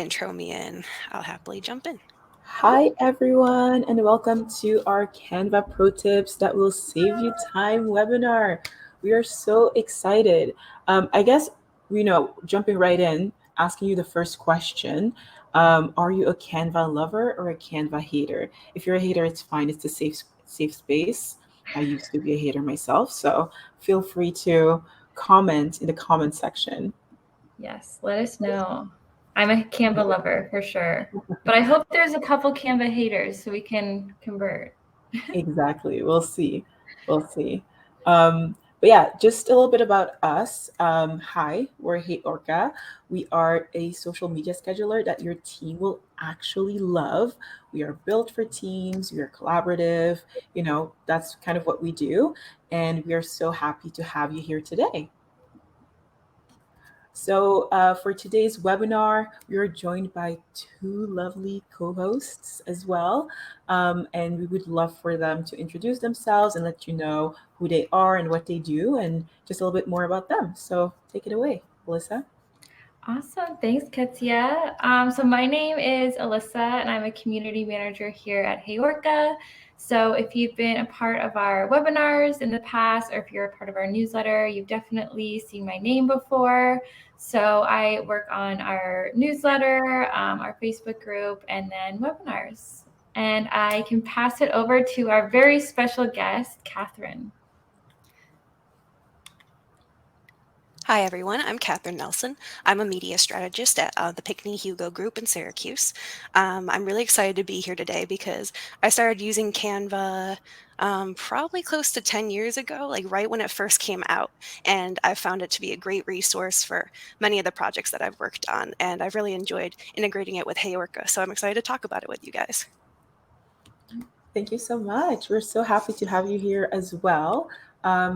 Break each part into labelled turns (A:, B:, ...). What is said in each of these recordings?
A: intro me in, I'll happily jump in.
B: Hi, everyone, and welcome to our Canva Pro Tips that will save you time webinar. We are so excited. I guess, jumping right in, asking you the first question. Are you a Canva lover or a Canva hater? If you're a hater, it's fine. It's a safe space. I used to be a hater myself, so feel free to comment in the comment section.
C: Yes, let us know. I'm a Canva lover for sure, but I hope there's a couple Canva haters so we can convert.
B: Exactly. We'll see. We'll see. But yeah, just a little bit about us. Hi, we're HeyOrca. We are a social media scheduler that your team will actually love. We are built for teams. We are collaborative. That's kind of what we do. And we are so happy to have you here today. So, for today's webinar, we are joined by two lovely co hosts as well. And we would love for them to introduce themselves and let you know who they are and what they do and just a little bit more about them. So, take it away, Alyssa.
C: Awesome. Thanks, Katia. So my name is Alyssa, and I'm a community manager here at HeyOrca. So if you've been a part of our webinars in the past, or if you're a part of our newsletter, you've definitely seen my name before. So I work on our newsletter, our Facebook group, and then webinars. And I can pass it over to our very special guest, Cathrine.
A: Hi, everyone. I'm Cathrine Nelson. I'm a media strategist at the Pinckney Hugo Group in Syracuse. I'm really excited to be here today because I started using Canva probably close to 10 years ago, like right when it first came out. And I found it to be a great resource for many of the projects that I've worked on. And I've really enjoyed integrating it with HeyOrca. So I'm excited to talk about it with you guys.
B: Thank you so much. We're so happy to have you here as well.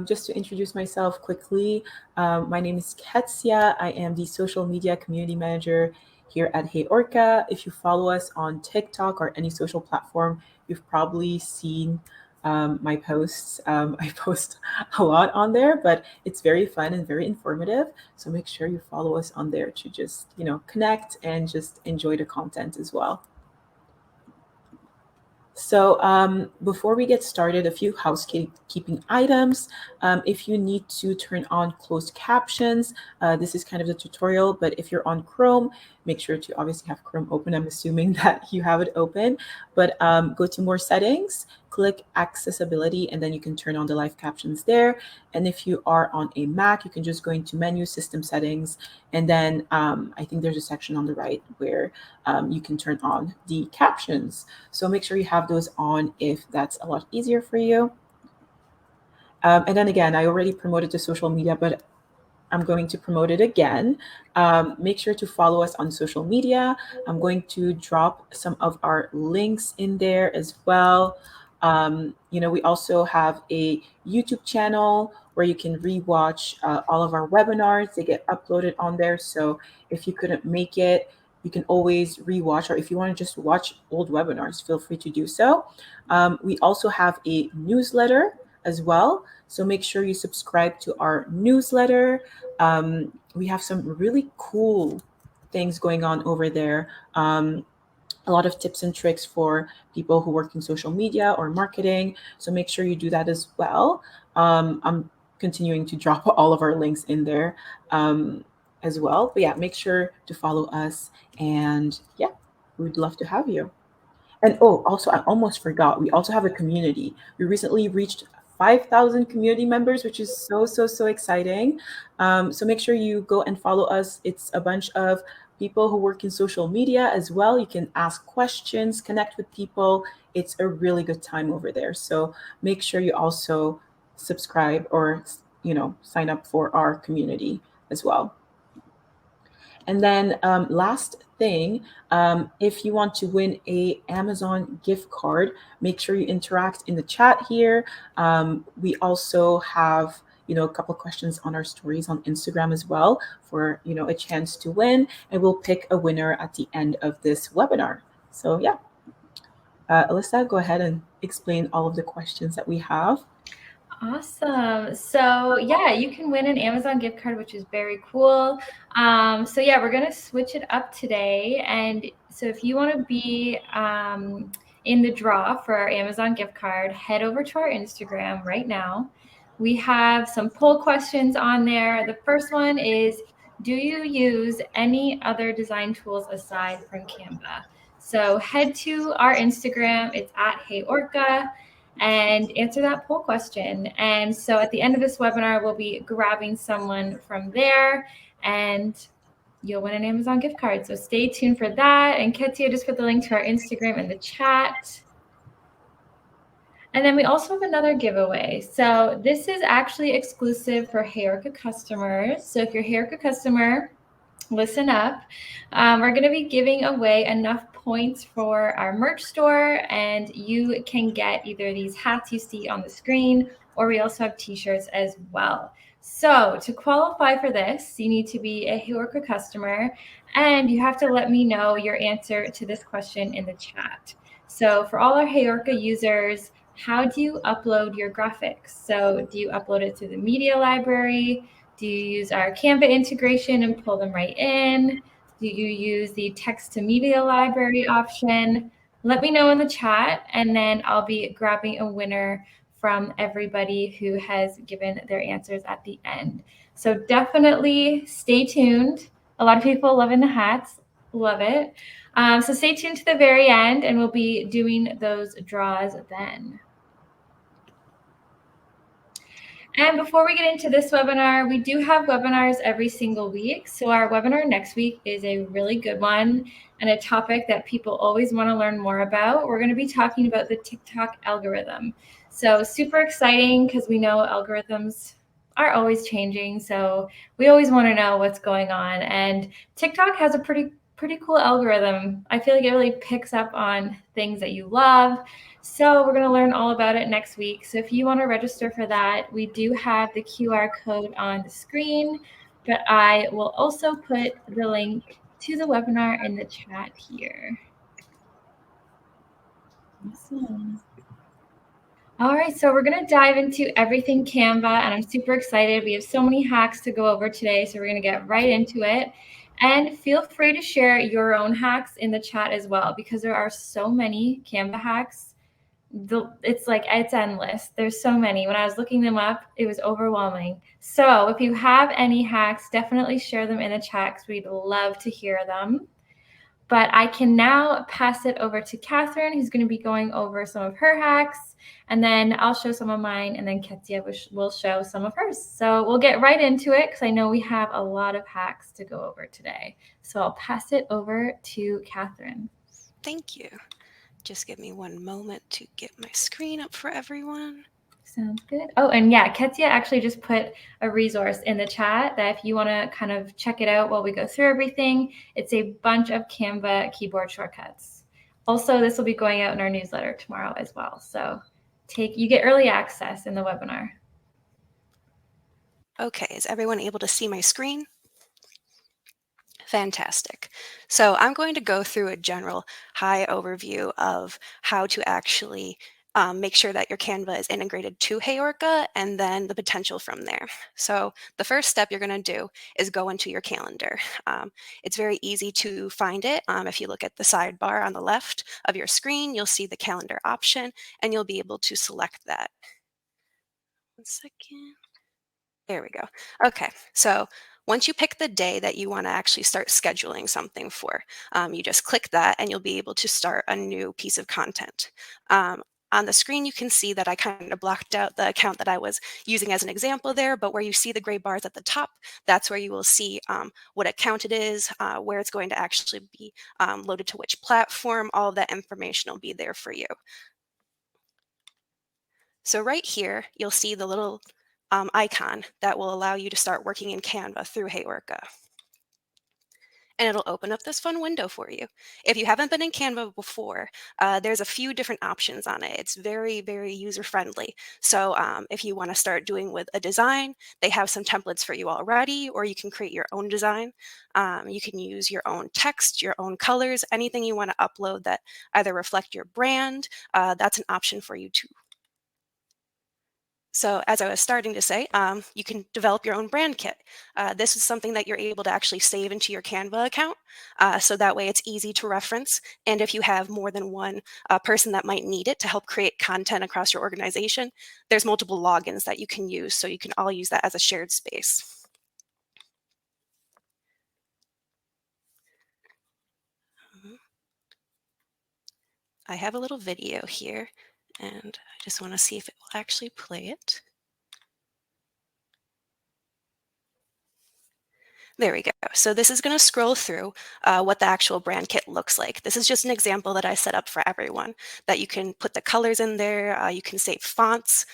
B: Just to introduce myself quickly, my name is Ketsia. I am the social media community manager here at HeyOrca. If you follow us on TikTok or any social platform, you've probably seen my posts. I post a lot on there, but it's very fun and very informative. So make sure you follow us on there to just, connect and just enjoy the content as well. So before we get started, a few housekeeping items. If you need to turn on closed captions, this is kind of the tutorial, but if you're on Chrome, make sure to obviously have Chrome open. I'm assuming that you have it open, but go to more settings, click accessibility, and then you can turn on the live captions there. And if you are on a Mac, you can just go into menu, system settings, and then I think there's a section on the right where you can turn on the captions. So make sure you have those on if that's a lot easier for you. And then again, I already promoted the social media, but I'm going to promote it again. Make sure to follow us on social media. I'm going to drop some of our links in there as well. We also have a YouTube channel where you can rewatch all of our webinars. They get uploaded on there. So if you couldn't make it, you can always rewatch, or if you want to just watch old webinars, feel free to do so. We also have a newsletter as well. So make sure you subscribe to our newsletter. We have some really cool things going on over there. A lot of tips and tricks for people who work in social media or marketing. So make sure you do that as well. I'm continuing to drop all of our links in there as well. But yeah, make sure to follow us. And yeah, we'd love to have you. And also, I almost forgot, we also have a community. We recently reached 5,000 community members, which is so, so, so exciting. So make sure you go and follow us. It's a bunch of people who work in social media as well. You can ask questions, connect with people. It's a really good time over there. So make sure you also subscribe or, sign up for our community as well. And then last thing, if you want to win a Amazon gift card, make sure you interact in the chat here. We also have a couple questions on our stories on Instagram as well for a chance to win, and we'll pick a winner at the end of this webinar. So yeah, Alyssa, go ahead and explain all of the questions that we have.
C: Awesome. So yeah, you can win an Amazon gift card, which is very cool. So yeah, we're gonna switch it up today. And so if you want to be in the draw for our Amazon gift card, head over to our Instagram right now. We have some poll questions on there. The first one is, do you use any other design tools aside from Canva? So head to our Instagram. It's at HeyOrca, and answer that poll question. And so at the end of this webinar, we'll be grabbing someone from there, and you'll win an Amazon gift card. So stay tuned for that. And Ketia just put the link to our Instagram in the chat. And then we also have another giveaway. So this is actually exclusive for HeyOrca customers. So if you're a HeyOrca customer, listen up. We're going to be giving away enough points for our merch store, and you can get either these hats you see on the screen, or we also have t-shirts as well. So to qualify for this, you need to be a HeyOrca customer, and you have to let me know your answer to this question in the chat. So for all our HeyOrca users, how do you upload your graphics? So do you upload it to the media library? Do you use our Canva integration and pull them right in? Do you use the text to media library option? Let me know in the chat, and then I'll be grabbing a winner from everybody who has given their answers at the end. So definitely stay tuned. A lot of people loving the hats. Love it. So stay tuned to the very end, and we'll be doing those draws then. And before we get into this webinar, we do have webinars every single week. So our webinar next week is a really good one and a topic that people always want to learn more about. We're going to be talking about the TikTok algorithm. So super exciting, because we know algorithms are always changing. So we always want to know what's going on. And TikTok has a pretty cool algorithm. I feel like it really picks up on things that you love. So we're going to learn all about it next week. So if you want to register for that, we do have the QR code on the screen, but I will also put the link to the webinar in the chat here. Awesome. All right, so we're going to dive into everything Canva, and I'm super excited. We have so many hacks to go over today, so we're going to get right into it. And feel free to share your own hacks in the chat as well, because there are so many Canva hacks. It's endless. There's so many. When I was looking them up, it was overwhelming. So if you have any hacks, definitely share them in the chat, because we'd love to hear them. But I can now pass it over to Cathrine, who's going to be going over some of her hacks, and then I'll show some of mine, and then Ketia will show some of hers. So we'll get right into it, because I know we have a lot of hacks to go over today. So I'll pass it over to Cathrine.
A: Thank you. Just give me one moment to get my screen up for everyone.
C: Sounds good. Oh, and yeah, Ketia actually just put a resource in the chat that if you want to kind of check it out while we go through everything, it's a bunch of Canva keyboard shortcuts. Also, this will be going out in our newsletter tomorrow as well. So you get early access in the webinar.
A: Okay, is everyone able to see my screen? Fantastic. So I'm going to go through a general high overview of how to actually make sure that your Canva is integrated to HeyOrca, and then the potential from there. So the first step you're going to do is go into your calendar. It's very easy to find it. If you look at the sidebar on the left of your screen, you'll see the calendar option, and you'll be able to select that. One second. There we go. Okay, so once you pick the day that you want to actually start scheduling something for, you just click that, and you'll be able to start a new piece of content. On the screen, you can see that I kind of blocked out the account that I was using as an example there, but where you see the gray bars at the top, that's where you will see what account it is, where it's going to actually be loaded to which platform. All of that information will be there for you. So right here, you'll see the little icon that will allow you to start working in Canva through HeyOrca. And it'll open up this fun window for you. If you haven't been in Canva before, there's a few different options on it. It's very, very user-friendly. So if you want to start doing with a design, they have some templates for you already, or you can create your own design. You can use your own text, your own colors, anything you want to upload that either reflect your brand. That's an option for you too. So as I was starting to say, you can develop your own brand kit. This is something that you're able to actually save into your Canva account. So that way it's easy to reference. And if you have more than one person that might need it to help create content across your organization, there's multiple logins that you can use. So you can all use that as a shared space. I have a little video here, and I just want to see if it will actually play it. There we go. So this is going to scroll through what the actual brand kit looks like. This is just an example that I set up for everyone, that you can put the colors in there, you can save fonts.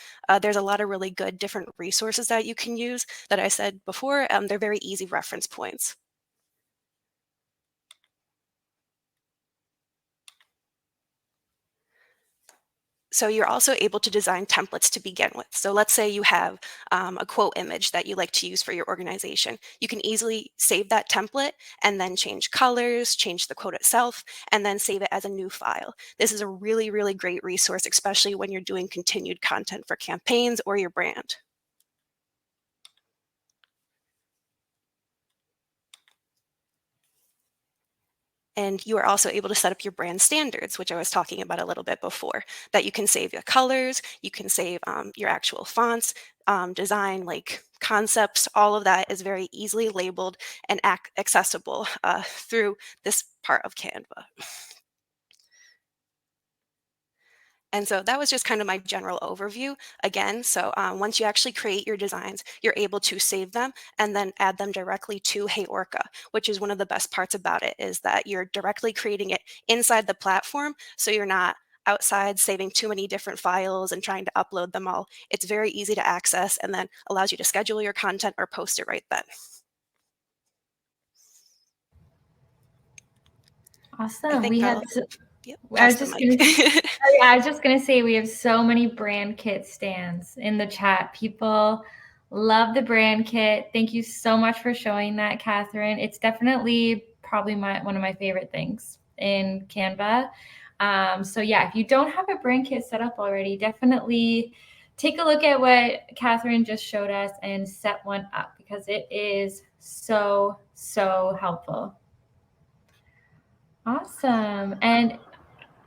A: There's a lot of really good different resources that you can use that I said before. They're very easy reference points. So you're also able to design templates to begin with. So let's say you have a quote image that you like to use for your organization. You can easily save that template and then change colors, change the quote itself, and then save it as a new file. This is a really, really great resource, especially when you're doing continued content for campaigns or your brand. And you are also able to set up your brand standards, which I was talking about a little bit before, that you can save your colors, you can save your actual fonts, design like concepts. All of that is very easily labeled and accessible through this part of Canva. And so that was just kind of my general overview. Again, so once you actually create your designs, you're able to save them and then add them directly to HeyOrca, which is one of the best parts about it, is that you're directly creating it inside the platform. So you're not outside saving too many different files and trying to upload them all. It's very easy to access and then allows you to schedule your content or post it right then.
C: Awesome. We have
A: Yep,
C: I was just going to say we have so many brand kit stands in the chat. People love the brand kit. Thank you so much for showing that, Catherine. It's definitely probably one of my favorite things in Canva. So yeah, if you don't have a brand kit set up already, definitely take a look at what Catherine just showed us and set one up, because it is so, so helpful. Awesome. And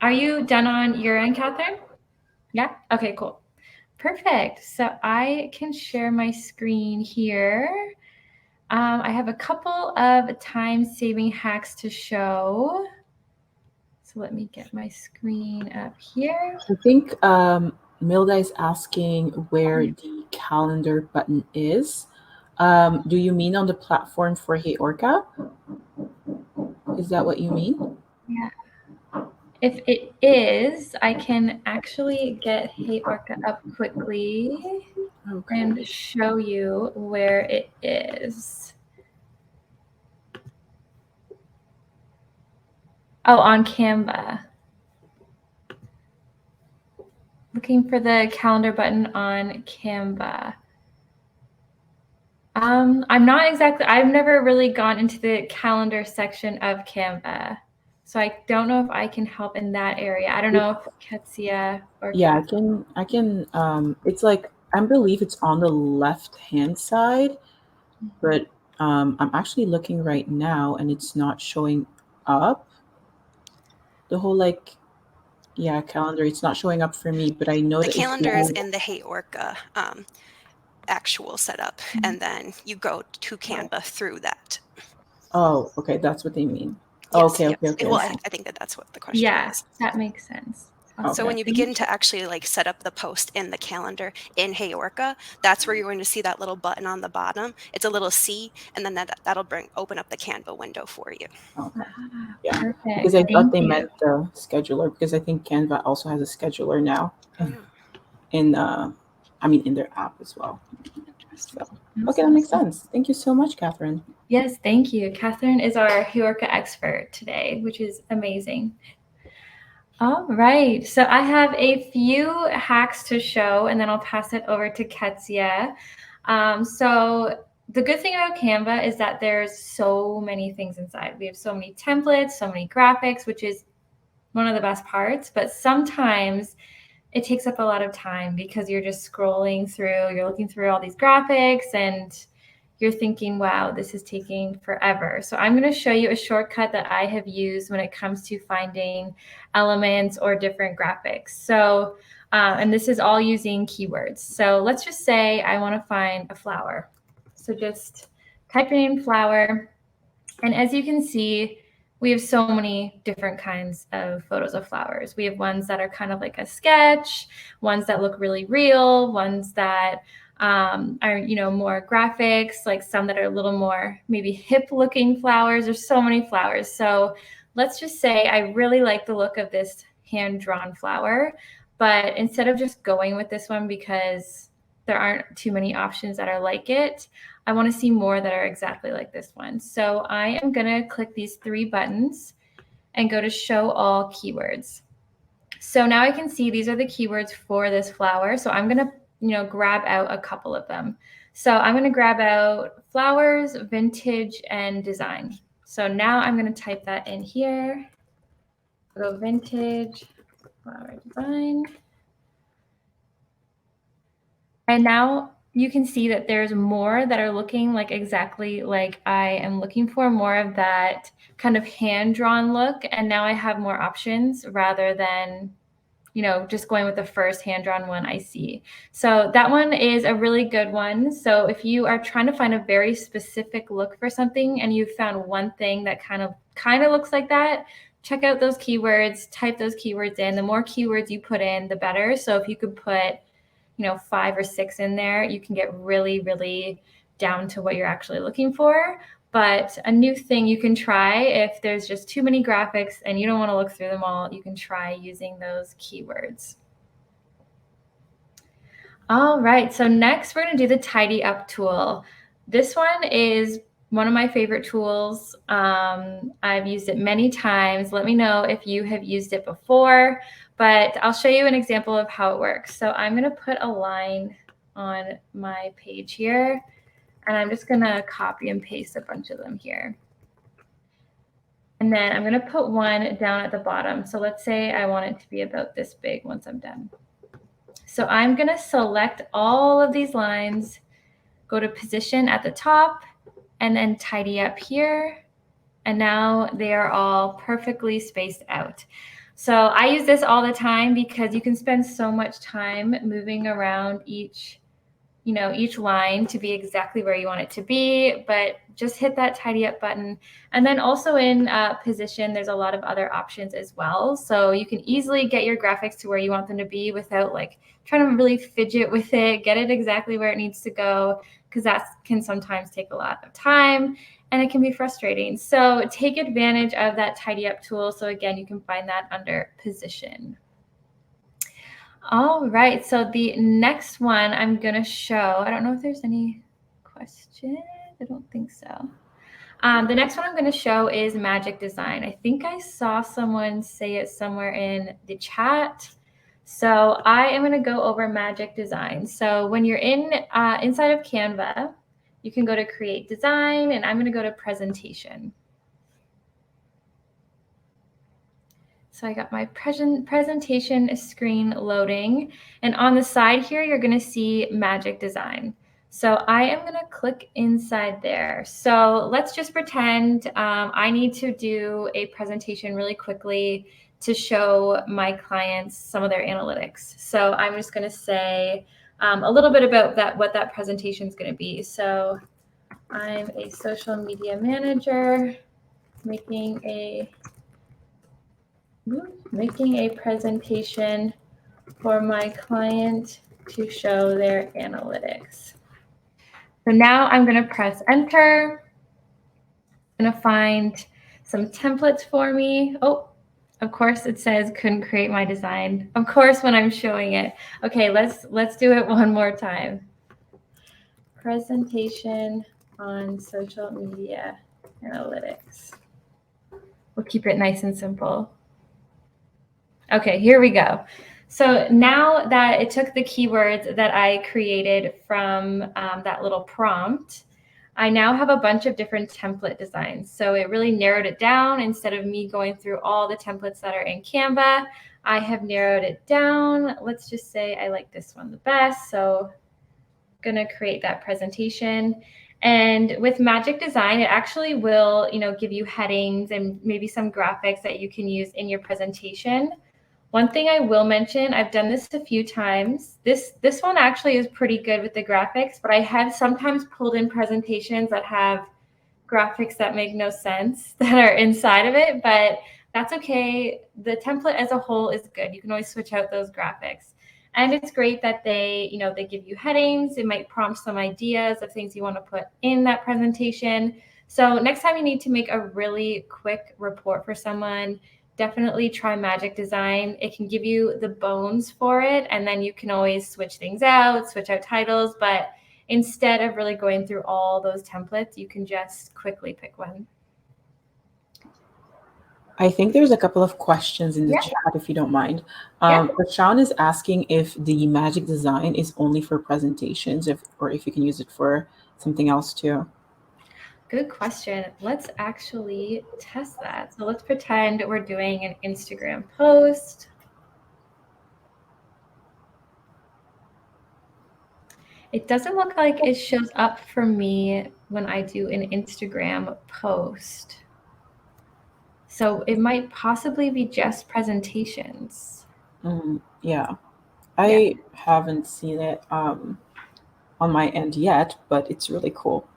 C: are you done on your end, Catherine? Yeah? Okay, cool. Perfect. So I can share my screen here. I have a couple of time-saving hacks to show. So let me get my screen up here.
B: I think Milda is asking where the calendar button is. Do you mean on the platform for HeyOrca? Is that what you mean?
C: Yeah. If it is, I can actually get HeyOrca up quickly and show you where it is. Oh, on Canva. Looking for the calendar button on Canva. I'm not exactly, I've never really gone into the calendar section of Canva. So I don't know if I can help in that area. I don't know if Ketsia or
B: yeah, I can it's like, I believe it's on the left hand side, but I'm actually looking right now and it's not showing up. The whole calendar, it's not showing up for me, but I know
A: the
B: that
A: calendar is in the HeyOrca actual setup, and then you go to Canva through that.
B: Oh, okay, that's what they mean.
A: Yes,
B: Okay.
A: Well, I think that's what the question was.
C: That makes sense.
B: Okay.
A: So when you begin to actually set up the post in the calendar in HeyOrca, that's where you're going to see that little button on the bottom. It's a little C, and then that'll open up the Canva window for you.
B: Okay. Yeah,
C: perfect.
B: because I thought they meant the scheduler, because I think Canva also has a scheduler now in their app as well. So, okay, that makes sense. Thank you so much, Catherine.
C: Yes, thank you. Catherine is our HeyOrca expert today, which is amazing. All right, so I have a few hacks to show, and then I'll pass it over to Ketsia. So the good thing about Canva is that there's so many things inside. We have so many templates, so many graphics, which is one of the best parts, but sometimes it takes up a lot of time because you're just scrolling through, you're looking through all these graphics and you're thinking, wow, this is taking forever. So I'm going to show you a shortcut that I have used when it comes to finding elements or different graphics. So, and this is all using keywords. So let's just say I want to find a flower. So just type in flower. And as you can see, we have so many different kinds of photos of flowers. We have ones that are kind of like a sketch, ones that look really real, ones that are, you know, more graphics, like some that are a little more maybe hip looking flowers. There's so many flowers. So let's just say I really like the look of this hand-drawn flower, but instead of just going with this one because there aren't too many options that are like it, I want to see more that are exactly like this one. So I am going to click these 3 buttons and go to show all keywords. So now I can see these are the keywords for this flower. So I'm going to, you know, grab out a couple of them. So I'm going to grab out flowers, vintage, and design. So now I'm going to type that in here. I'll go vintage, flower, design. And now you can see that there's more that are looking like exactly like I am looking for, more of that kind of hand-drawn look. And now I have more options rather than, you know, just going with the first hand-drawn one I see. So that one is a really good one. So if you are trying to find a very specific look for something and you found one thing that kind of looks like that, check out those keywords, type those keywords in. The more keywords you put in, the better. So if you could put, you know, 5 or 6 in there, you can get really, really down to what you're actually looking for. But a new thing you can try, if there's just too many graphics and you don't want to look through them all, you can try using those keywords. All right, so next we're going to do the tidy up tool. This one is one of my favorite tools. I've used it many times. Let me know if you have used it before, but I'll show you an example of how it works. So I'm going to put a line on my page here, and I'm just going to copy and paste a bunch of them here. And then I'm going to put one down at the bottom. So let's say I want it to be about this big once I'm done. So I'm going to select all of these lines, go to position at the top, and then tidy up here. And now they are all perfectly spaced out. So I use this all the time because you can spend so much time moving around each line to be exactly where you want it to be, but just hit that tidy up button. And then also in position, there's a lot of other options as well. So you can easily get your graphics to where you want them to be without like trying to really fidget with it, get it exactly where it needs to go, because that can sometimes take a lot of time and it can be frustrating. So take advantage of that tidy up tool. So again, you can find that under position. All right, so the next one I'm going to show, I don't know if there's any questions. I don't think so. The next one I'm going to show is magic design. I think I saw someone say it somewhere in the chat. So I am going to go over magic design. So when you're inside of Canva, you can go to create design, and I'm going to go to presentation. So I got my presentation screen loading, and on the side here, you're going to see magic design. So I am going to click inside there. So let's just pretend I need to do a presentation really quickly to show my clients some of their analytics. So I'm just going to say a little bit about what that presentation is going to be. So I'm a social media manager making a presentation for my client to show their analytics. So now I'm going to press enter. I'm going to find some templates for me. Oh, of course it says couldn't create my design. Of course when I'm showing it. Okay, let's do it one more time. Presentation on social media analytics. We'll keep it nice and simple. Okay, here we go. So now that it took the keywords that I created from that little prompt, I now have a bunch of different template designs. So it really narrowed it down. Instead of me going through all the templates that are in Canva, I have narrowed it down. Let's just say I like this one the best. So I'm going to create that presentation. And with Magic Design, it actually will, give you headings and maybe some graphics that you can use in your presentation. One thing I will mention, I've done this a few times. This one actually is pretty good with the graphics, but I have sometimes pulled in presentations that have graphics that make no sense that are inside of it, but that's okay. The template as a whole is good. You can always switch out those graphics. And it's great that they give you headings. It might prompt some ideas of things you want to put in that presentation. So next time you need to make a really quick report for someone, definitely try Magic Design. It can give you the bones for it, and then you can always switch things out, switch out titles, but instead of really going through all those templates, you can just quickly pick one.
B: I think there's a couple of questions in the chat, if you don't mind. But Sean is asking if the Magic Design is only for presentations, or if you can use it for something else too.
C: Good question. Let's actually test that. So let's pretend we're doing an Instagram post. It doesn't look like it shows up for me when I do an Instagram post. So it might possibly be just presentations.
B: Yeah, I haven't seen it on my end yet, but it's really cool.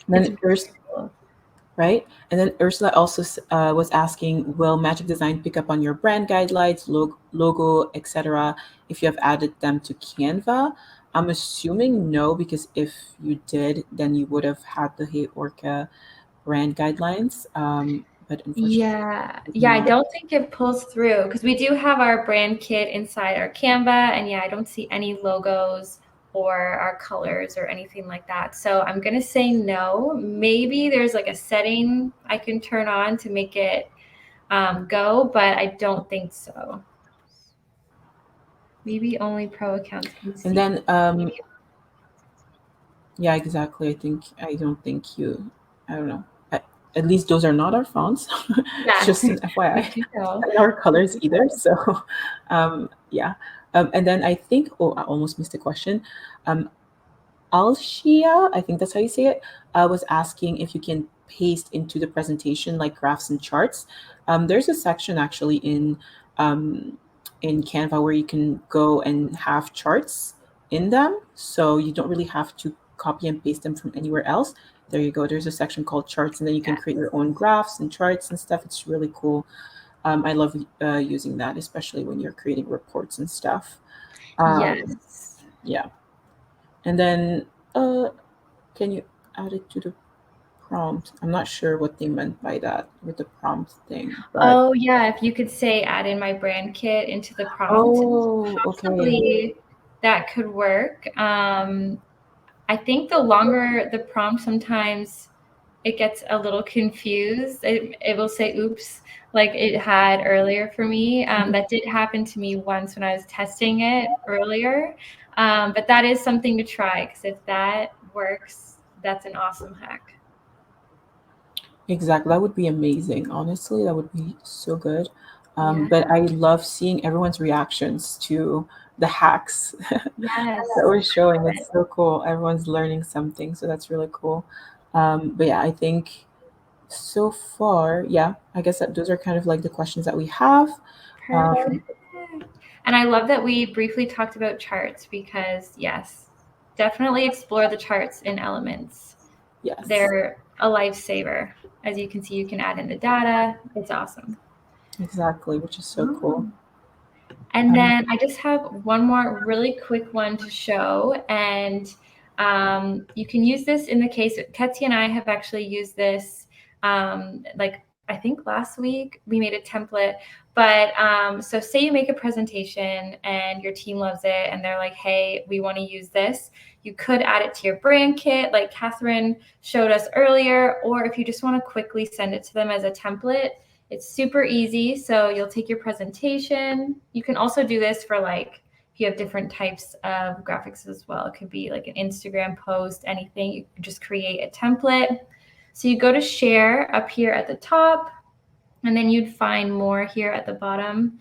B: And then right? And then Ursula also was asking, will Magic Design pick up on your brand guidelines, logo, etc., if you have added them to Canva? I'm assuming no, because if you did, then you would have had the HeyOrca brand guidelines. But unfortunately,
C: I don't think it pulls through, because we do have our brand kit inside our Canva, and I don't see any logos or our colors or anything like that. So I'm going to say no. Maybe there's like a setting I can turn on to make it go, but I don't think so. Maybe only pro accounts can see.
B: And then, yeah, exactly. I don't think I don't know. At least those are not our fonts. Just an FYI. Not our colors either. So, yeah. And then I think, I almost missed a question. Alshia, I think that's how you say it, was asking if you can paste into the presentation like graphs and charts. There's a section actually in Canva where you can go and have charts in them, so you don't really have to copy and paste them from anywhere else. There you go. There's a section called charts, and then you can create your own graphs and charts and stuff. It's really cool. I love using that, especially when you're creating reports and stuff.
C: Yes.
B: Yeah. And then, can you add it to the prompt? I'm not sure what they meant by that with the prompt thing. But...
C: Oh, yeah. If you could say add in my brand kit into the prompt, possibly that could work. I think the longer the prompt, sometimes it gets a little confused. It will say, oops, like it had earlier for me. That did happen to me once when I was testing it earlier. But that is something to try, because if that works, that's an awesome hack.
B: Exactly. That would be amazing. Honestly, that would be so good. But I love seeing everyone's reactions to the hacks that we're showing. It's so cool. Everyone's learning something. So that's really cool. But yeah, I think so far, I guess that those are kind of like the questions that we have.
C: And I love that we briefly talked about charts, because yes, definitely explore the charts in Elements.
B: Yes.
C: They're a lifesaver. As you can see, you can add in the data. It's awesome.
B: Exactly, which is so cool.
C: And then I just have one more really quick one to show. And you can use this in the case, Ketsi and I have actually used this, like I think last week we made a template. But so say you make a presentation and your team loves it and they're like, hey, we want to use this. You could add it to your brand kit like Cathrine showed us earlier, or if you just want to quickly send it to them as a template, it's super easy. So you'll take your presentation. You can also do this for like, if you have different types of graphics as well. It could be like an Instagram post, anything. You can just create a template. So you go to share up here at the top, and then you'd find more here at the bottom.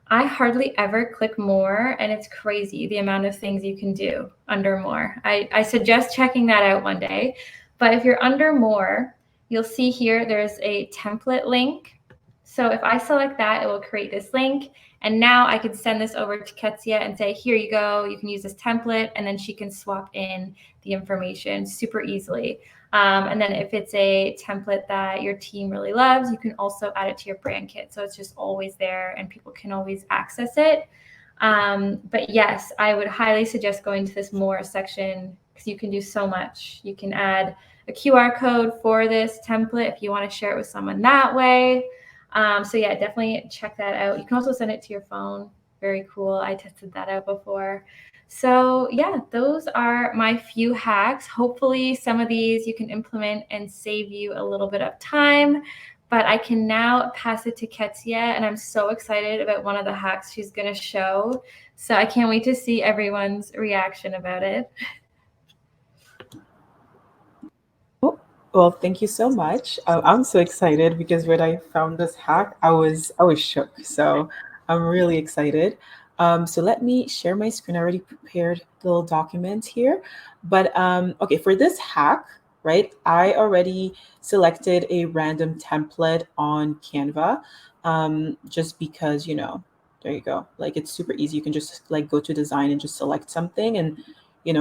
C: I hardly ever click more, and it's crazy the amount of things you can do under more. I suggest checking that out one day. But if you're under more, you'll see here there's a template link. So if I select that, it will create this link. And now I could send this over to Ketsia and say, here you go, you can use this template, and then she can swap in the information super easily. And then if it's a template that your team really loves, you can also add it to your brand kit. So it's just always there and people can always access it. But yes, I would highly suggest going to this more section because you can do so much. You can add a QR code for this template if you want to share it with someone that way. So yeah, definitely check that out. You can also send it to your phone. Very cool. I tested that out before. So yeah, those are my few hacks. Hopefully some of these you can implement and save you a little bit of time. But I can now pass it to Ketsia, and I'm so excited about one of the hacks she's going to show. So I can't wait to see everyone's reaction about it.
B: Well, thank you so much. I'm so excited because when I found this hack, I was shook. So I'm really excited. So let me share my screen. I already prepared the little document here. But okay, for this hack, right, I already selected a random template on Canva, just because, there you go. Like it's super easy. You can just like go to design and just select something, and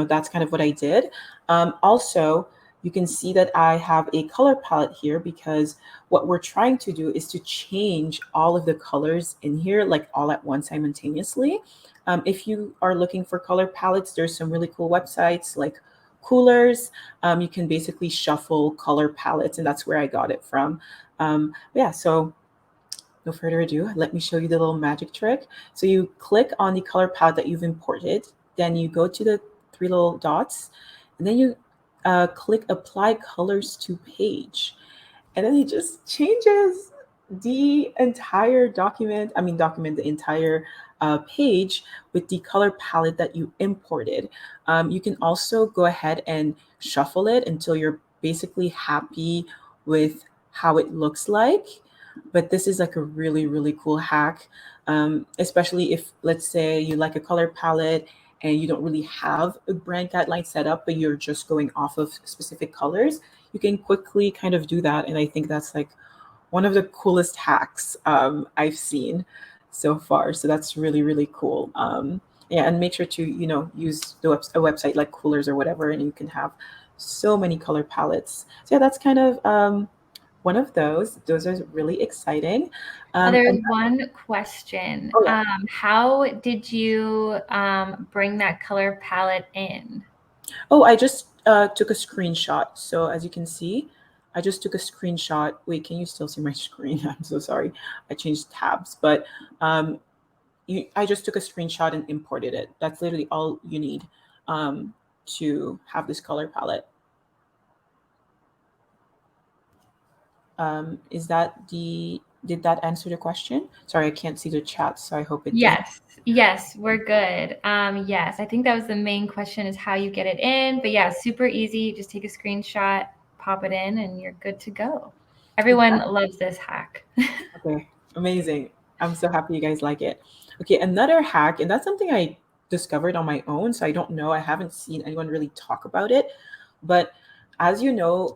B: that's kind of what I did. Also, you can see that I have a color palette here because what we're trying to do is to change all of the colors in here like all at once simultaneously. If you are looking for color palettes, there's some really cool websites like Coolers. You can basically shuffle color palettes, and that's where I got it from. Yeah, so no further ado, let me show you the little magic trick. So you click on the color palette that you've imported, then you go to the three little dots, and then you click apply colors to page, and then it just changes the entire document. The entire page with the color palette that you imported. You can also go ahead and shuffle it until you're basically happy with how it looks like. But this is like a really, really cool hack, especially if, let's say, you like a color palette and you don't really have a brand guideline set up, but you're just going off of specific colors, you can quickly kind of do that. And I think that's like one of the coolest hacks I've seen so far. So that's really, really cool. Yeah, and make sure to, use a website like Coolers or whatever, and you can have so many color palettes. So yeah, that's kind of one of those. Those are really exciting.
C: There's one question.
B: Oh, yeah.
C: How did you bring that color palette in?
B: Oh, I just took a screenshot. So as you can see, I just took a screenshot. Wait, can you still see my screen? I'm so sorry. I changed tabs, but I just took a screenshot and imported it. That's literally all you need to have this color palette. Did that answer the question? Sorry, I can't see the chat, so I hope it did.
C: Yes, we're good. Yes, I think that was the main question, is how you get it in. But yeah, super easy. Just take a screenshot, pop it in, and you're good to go. Everyone loves this hack.
B: Okay, amazing. I'm so happy you guys like it. Okay, another hack, and that's something I discovered on my own, so I don't know, I haven't seen anyone really talk about it. But as you know,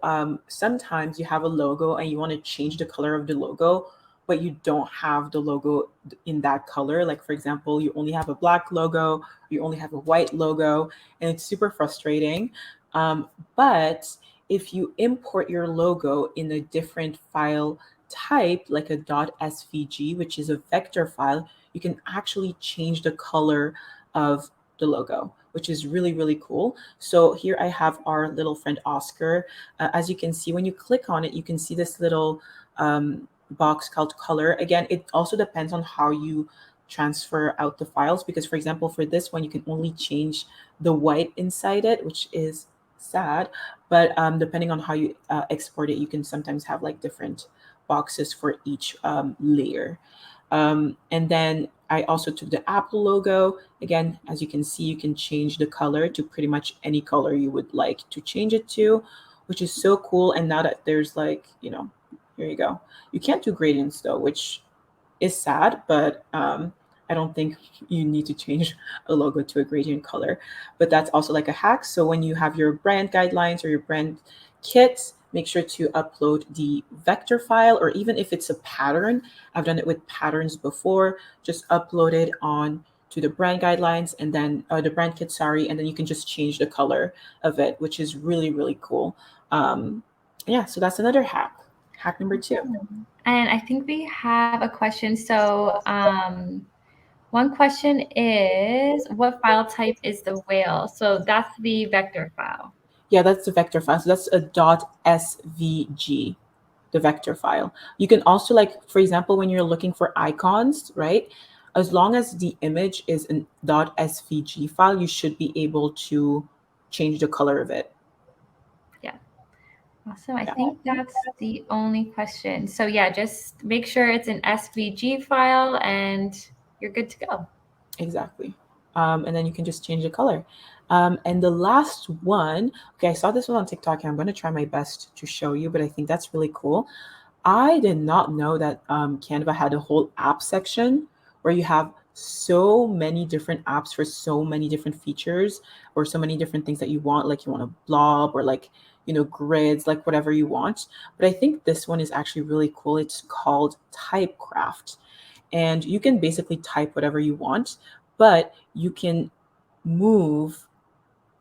B: sometimes you have a logo and you want to change the color of the logo, but you don't have the logo in that color. Like, for example, you only have a black logo, you only have a white logo, and it's super frustrating. But if you import your logo in a different file type, like a .svg, which is a vector file, you can actually change the color of the logo, which is really, really cool. So here I have our little friend Oscar. As you can see, when you click on it, you can see this little box called color. Again, it also depends on how you transfer out the files, because for example, for this one, you can only change the white inside it, which is sad. But depending on how you export it, you can sometimes have like different boxes for each layer. And then I also took the Apple logo. Again, as you can see, you can change the color to pretty much any color you would like to change it to, which is so cool. And now that there's like, here you go. You can't do gradients though, which is sad, but I don't think you need to change a logo to a gradient color. But that's also like a hack. So when you have your brand guidelines or your brand kit, make sure to upload the vector file, or even if it's a pattern, I've done it with patterns before, just upload it on to the brand guidelines and then the brand kit, sorry, and then you can just change the color of it, which is really, really cool. Yeah, so that's another hack. Hack number 2.
C: And I think we have a question. So one question is, what file type is the whale? So that's the vector file.
B: Yeah, that's the vector file. So that's a .svg, the vector file. You can also, like, for example, when you're looking for icons, right? As long as the image is an .svg file, you should be able to change the color of it.
C: Yeah. Awesome. I think that's the only question. So yeah, just make sure it's an SVG file and you're good to go.
B: Exactly. And then you can just change the color. And the last one, okay, I saw this one on TikTok and I'm going to try my best to show you, but I think that's really cool. I did not know that Canva had a whole app section where you have so many different apps for so many different features or so many different things that you want, like you want a blob or like, grids, like whatever you want. But I think this one is actually really cool. It's called Typecraft. And you can basically type whatever you want, but you can move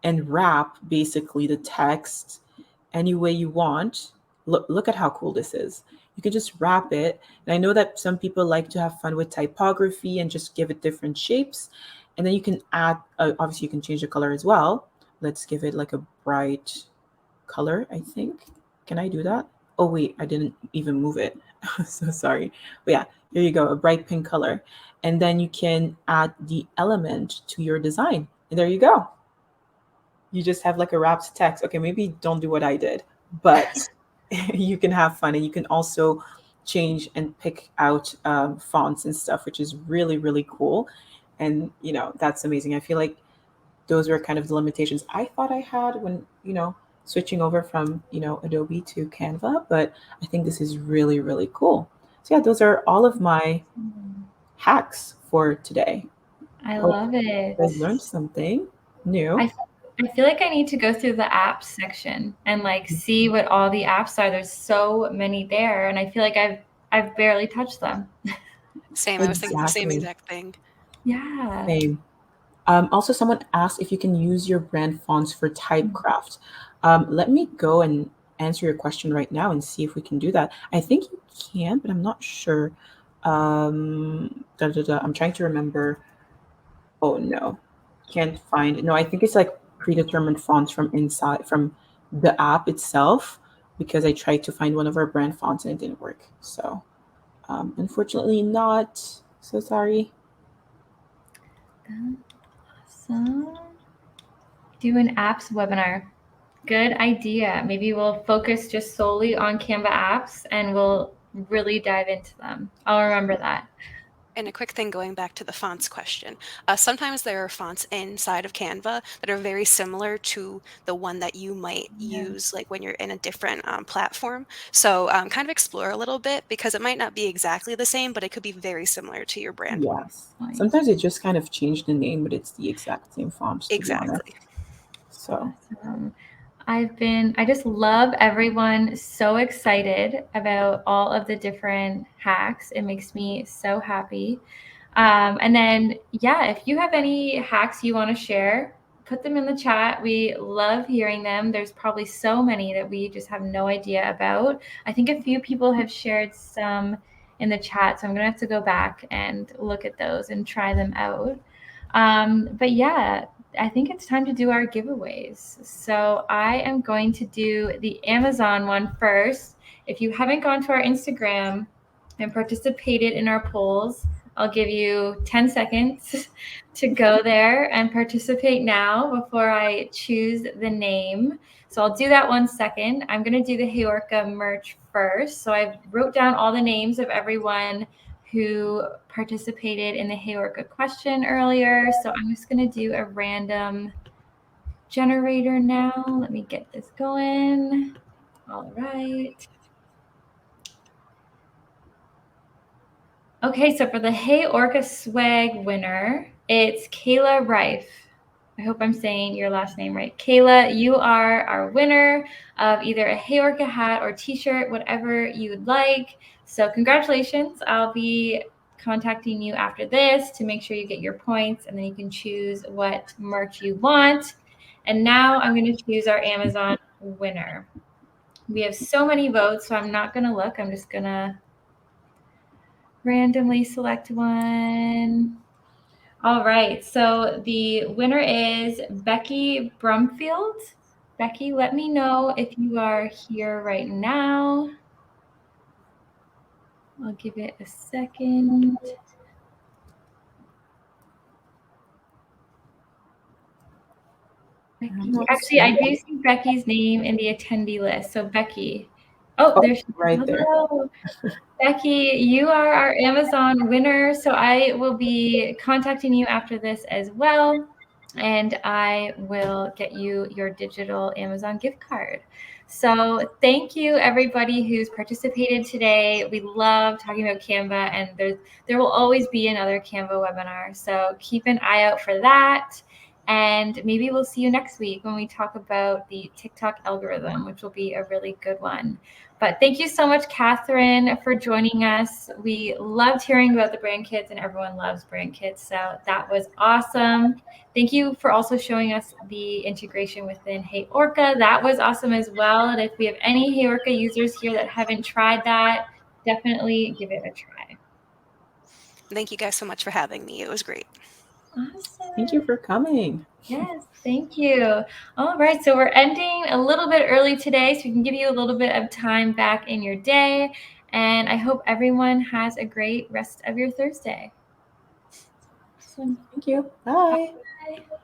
B: and wrap basically the text any way you want. Look at how cool this is. You can just wrap it. And I know that some people like to have fun with typography and just give it different shapes. And then you can add, obviously you can change the color as well. Let's give it like a bright color, I think. Can I do that? Oh, wait, I didn't even move it. So sorry. But yeah, here you go, a bright pink color. And then you can add the element to your design. And there you go. You just have like a wrapped text. Okay, maybe don't do what I did, but you can have fun. And you can also change and pick out fonts and stuff, which is really, really cool. And, that's amazing. I feel like those were kind of the limitations I thought I had when, switching over from, Adobe to Canva. But I think this is really, really cool. So yeah, those are all of my hacks for today.
C: I
B: Hope
C: love it.
B: you guys learned something new.
C: I feel like I need to go through the apps section and like see what all the apps are. There's so many there, and I feel like I've barely touched them.
A: Same. I was thinking the same exact thing.
C: Yeah.
B: Same. Also, someone asked if you can use your brand fonts for Typecraft. Let me go and answer your question right now and see if we can do that. I think you can, but I'm not sure. I'm trying to remember. Oh no, can't find it. No, I think it's like predetermined fonts from the app itself, because I tried to find one of our brand fonts and it didn't work. So unfortunately not. So sorry.
C: Awesome. Do an apps webinar. Good idea. Maybe we'll focus just solely on Canva apps and we'll really dive into them. I'll remember that.
A: And a quick thing going back to the fonts question. Sometimes there are fonts inside of Canva that are very similar to the one that you might use like when you're in a different platform. So kind of explore a little bit, because it might not be exactly the same, but it could be very similar to your brand one.
B: Yes. Sometimes they just kind of change the name, but it's the exact same font.
A: Exactly.
B: So
C: I just love everyone, so excited about all of the different hacks. It makes me so happy. And then, yeah, if you have any hacks you want to share, put them in the chat. We love hearing them. There's probably so many that we just have no idea about. I think a few people have shared some in the chat, so I'm going to have to go back and look at those and try them out. But yeah, I think it's time to do our giveaways. So I am going to do the Amazon one first. If you haven't gone to our Instagram and participated in our polls, I'll give you 10 seconds to go there and participate now before I choose the name. So I'll do that 1 second. I'm going to do the HeyOrca merch first. So I wrote down all the names of everyone who participated in the HeyOrca question earlier. So I'm just going to do a random generator now. Let me get this going. All right. Okay, so for the HeyOrca swag winner, it's Kayla Rife. I hope I'm saying your last name right. Kayla, you are our winner of either a HeyOrca hat or t-shirt, whatever you would like. So congratulations. I'll be contacting you after this to make sure you get your points, and then you can choose what merch you want. And now I'm going to choose our Amazon winner. We have so many votes, so I'm not going to look. I'm just going to randomly select one. All right, so the winner is Becky Brumfield. Becky, let me know if you are here right now. I'll give it a second. Becky. Actually, I do see Becky's name in the attendee list. So Becky. Oh, there's
B: right there.
C: Becky, you are our Amazon winner. So I will be contacting you after this as well. And I will get you your digital Amazon gift card. So thank you, everybody who's participated today. We love talking about Canva, and there will always be another Canva webinar. So keep an eye out for that. And maybe we'll see you next week when we talk about the TikTok algorithm, which will be a really good one. But thank you so much, Cathrine, for joining us. We loved hearing about the brand kits, and everyone loves brand kits. So that was awesome. Thank you for also showing us the integration within HeyOrca. That was awesome as well. And if we have any HeyOrca users here that haven't tried that, definitely give it a try.
A: Thank you guys so much for having me. It was great.
C: Awesome.
B: Thank you for coming.
C: Yes, thank you. All right, so we're ending a little bit early today, so we can give you a little bit of time back in your day. And I hope everyone has a great rest of your Thursday. Awesome.
B: Thank you. Bye.
C: Bye.